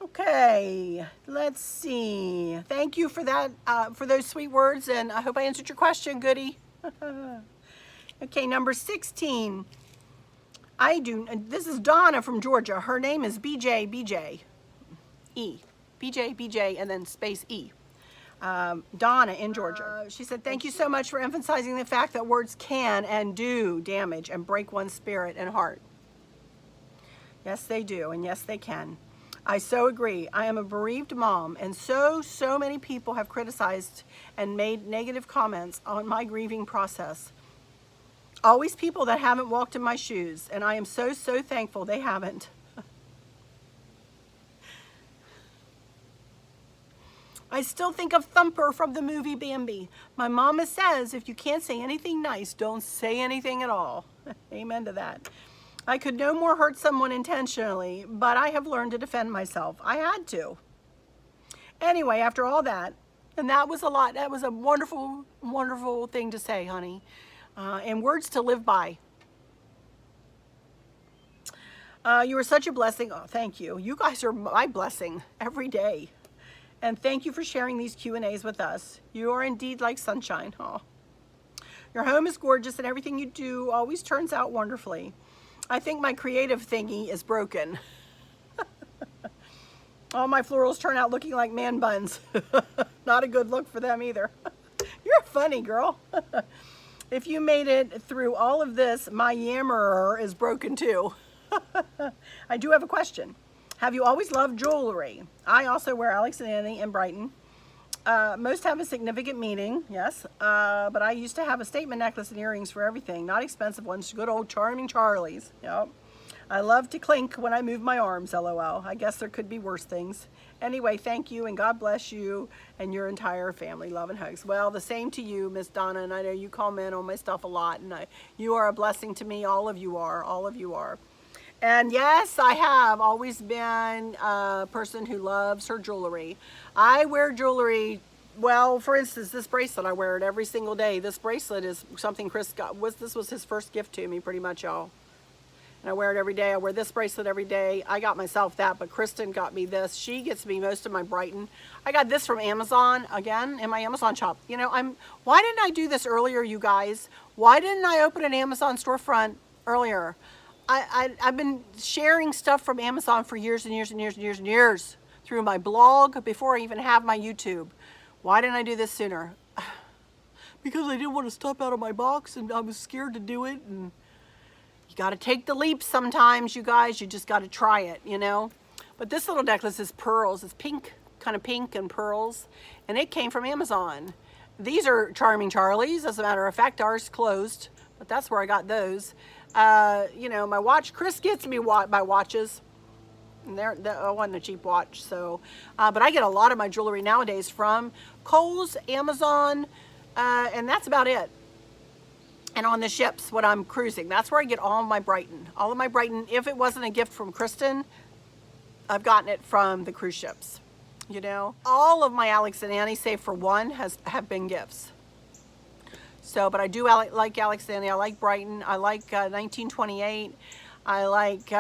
Okay, let's see. Thank you for that, for those sweet words, and I hope I answered your question, goodie. Okay, number 16. This is Donna from Georgia. Her name is BJ, and then space E. Donna in Georgia. She said, thank you so much for emphasizing the fact that words can and do damage and break one's spirit and heart. Yes, they do, and yes, they can. I so agree. I am a bereaved mom, and so many people have criticized and made negative comments on my grieving process. Always people that haven't walked in my shoes, and I am so thankful they haven't. I still think of Thumper from the movie Bambi. My mama says, if you can't say anything nice, don't say anything at all. Amen to that. I could no more hurt someone intentionally, but I have learned to defend myself. I had to. Anyway, after all that, and that was a lot, that was a wonderful, wonderful thing to say, honey. And words to live by. You are such a blessing. Oh, thank you. You guys are my blessing every day. And thank you for sharing these Q&As with us. You are indeed like sunshine. Oh. Your home is gorgeous and everything you do always turns out wonderfully. I think my creative thingy is broken. All my florals turn out looking like man buns. Not a good look for them either. You're funny, girl. If you made it through all of this, my yammerer is broken too. I do have a question. Have you always loved jewelry? I also wear Alex and Annie in Brighton. Most have a significant meaning, yes, but I used to have a statement necklace and earrings for everything, not expensive ones, good old charming Charlie's. Yep. I love to clink when I move my arms, LOL. I guess there could be worse things. Anyway, thank you, and God bless you and your entire family. Love and hugs. Well, the same to you, Miss Donna, and I know you comment on my stuff a lot, and you are a blessing to me. All of you are. All of you are. And yes, I have always been a person who loves her jewelry. I wear jewelry, well, for instance, this bracelet, I wear it every single day. This bracelet is something Chris got. This was his first gift to me, pretty much, y'all. and I wear it every day. I wear this bracelet every day. I got myself that, but Kristen got me this. She gets me most of my Brighton. I got this from Amazon, again, in my Amazon shop. You know, why didn't I do this earlier, you guys? Why didn't I open an Amazon storefront earlier? I've been sharing stuff from Amazon for years and years and years and years and years through my blog before I even have my YouTube. Why didn't I do this sooner? Because I didn't want to step out of my box, and I was scared to do it. And you got to take the leap sometimes, you guys. You just got to try it, you know. But this little necklace is pearls. It's pink, kind of pink and pearls, and it came from Amazon. These are Charming Charlie's. As a matter of fact, ours closed, but that's where I got those. You know, my watch. Chris gets me my watches. And that wasn't a cheap watch, so. But I get a lot of my jewelry nowadays from Kohl's, Amazon. And that's about it. And on the ships when I'm cruising, that's where I get all of my Brighton. All of my Brighton, if it wasn't a gift from Kristen, I've gotten it from the cruise ships. You know, all of my Alex and Annie, save for one, have been gifts. So, but I do like Alex and Annie. I like Brighton. I like 1928. I like.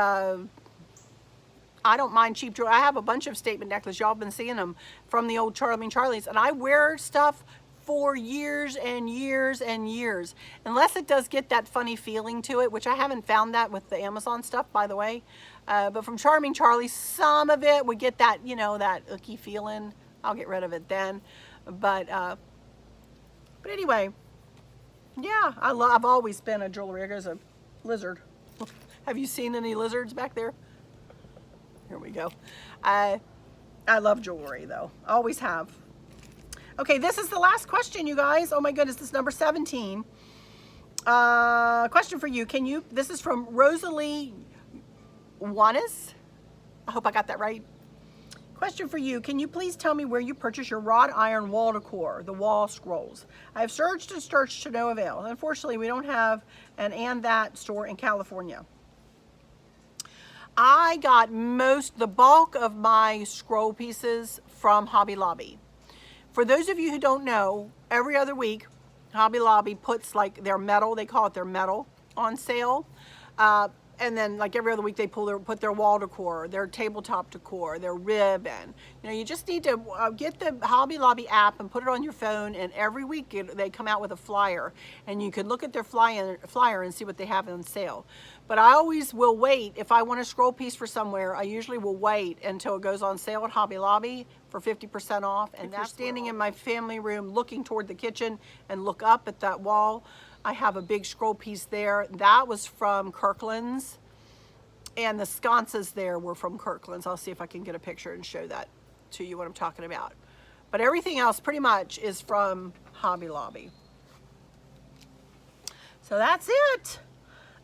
I don't mind cheap jewelry. I have a bunch of statement necklaces. Y'all have been seeing them from the old Charming Charlie's, and I wear stuff for years and years and years, unless it does get that funny feeling to it, which I haven't found that with the Amazon stuff, by the way. But from Charming Charlie, some of it would get that, you know, that icky feeling. I'll get rid of it then. But anyway, yeah, I've always been a jewelry. There's a lizard. Have you seen any lizards back there? Here we go. I love jewelry though. Always have. Okay, this is the last question, you guys. Oh my goodness, this is number 17. Question for you. This is from Rosalie Juanes. I hope I got that right. Question for you. Can you please tell me where you purchase your wrought iron wall decor, the wall scrolls? I have searched and searched to no avail. Unfortunately, we don't have an and that store in California. I got the bulk of my scroll pieces from Hobby Lobby. For those of you who don't know, every other week, Hobby Lobby puts like their metal, they call it their metal, on sale. And then like every other week they put their wall decor, their tabletop decor, their ribbon. You know, you just need to get the Hobby Lobby app and put it on your phone, and every week they come out with a flyer, and you can look at their flyer and see what they have on sale. But I always will wait. If I want a scroll piece for somewhere, I usually will wait until it goes on sale at Hobby Lobby for 50% off. And that's standing in my family room looking toward the kitchen and look up at that wall. I have a big scroll piece there. That was from Kirkland's. And the sconces there were from Kirkland's. I'll see if I can get a picture and show that to you what I'm talking about. But everything else pretty much is from Hobby Lobby. So that's it.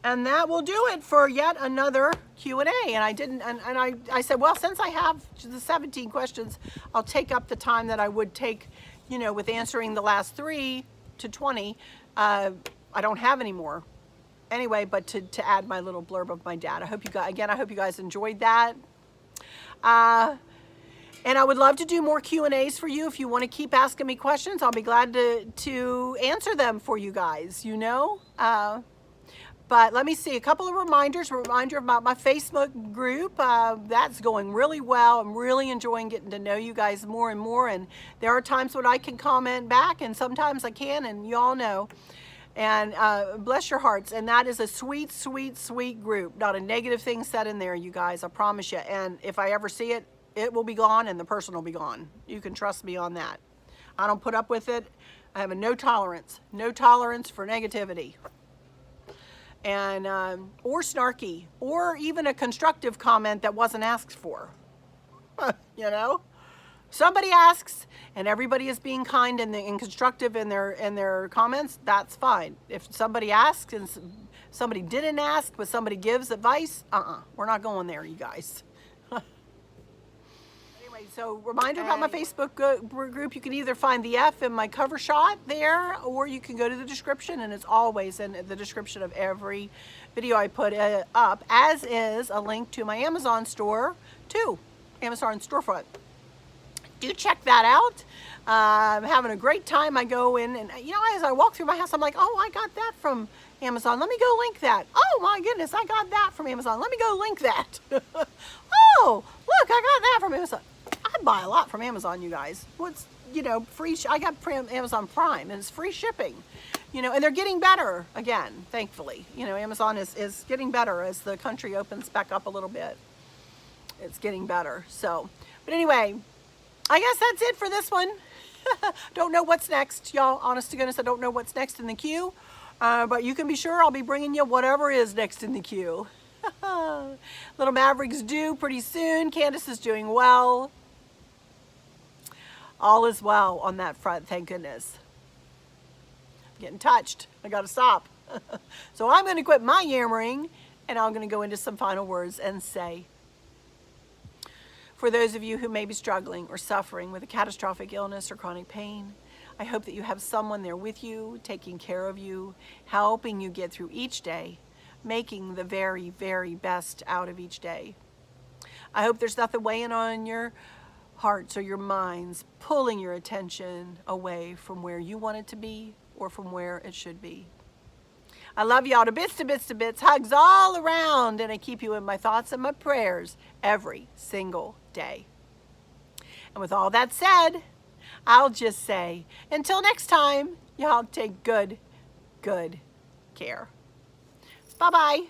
And that will do it for yet another Q&A. And I said, well, since I have the 17 questions, I'll take up the time that I would take, you know, with answering the last 3 to 20. I don't have any more. Anyway, but to add my little blurb of my dad. I hope you guys enjoyed that. And I would love to do more Q&As for you. If you want to keep asking me questions, I'll be glad to answer them for you guys, you know. But let me see, a couple of reminders. A reminder about my Facebook group. That's going really well. I'm really enjoying getting to know you guys more and more. And there are times when I can comment back, and sometimes I can, and you all know. And bless your hearts. And that is a sweet, sweet, sweet group. Not a negative thing said in there, you guys. I promise you. And if I ever see it, it will be gone, and the person will be gone. You can trust me on that. I don't put up with it. I have a no tolerance for negativity. And or snarky, or even a constructive comment that wasn't asked for. You know, somebody asks and everybody is being kind and constructive in their comments. That's fine. If somebody asks and somebody didn't ask, but somebody gives advice, we're not going there, you guys. So reminder about my Facebook group. You can either find the F in my cover shot there, or you can go to the description, and it's always in the description of every video I put up, as is a link to my Amazon store too, Amazon storefront. Do check that out. I'm having a great time. I go in and, you know, as I walk through my house, I'm like, oh, I got that from Amazon. Let me go link that. Oh my goodness, I got that from Amazon. Let me go link that. Oh, look, I got that from Amazon. I buy a lot from Amazon, you guys. What's, you know, free, I got Amazon Prime, and it's free shipping. You know, and they're getting better again, thankfully. You know, Amazon is getting better as the country opens back up a little bit. It's getting better. So, but anyway, I guess that's it for this one. Don't know what's next, y'all. Honest to goodness, I don't know what's next in the queue. But you can be sure I'll be bringing you whatever is next in the queue. Little Maverick's due pretty soon. Candace is doing well. All is well on that front, thank goodness. Getting touched. I gotta stop. So I'm gonna quit my yammering, and I'm gonna go into some final words and say, for those of you who may be struggling or suffering with a catastrophic illness or chronic pain, I hope that you have someone there with you, taking care of you, helping you get through each day, making the very, very best out of each day. I hope there's nothing weighing on your hearts or your minds, pulling your attention away from where you want it to be or from where it should be. I love y'all to bits, to bits, to bits. Hugs all around, and I keep you in my thoughts and my prayers every single day. And with all that said, I'll just say, until next time, y'all take good care. Bye-bye.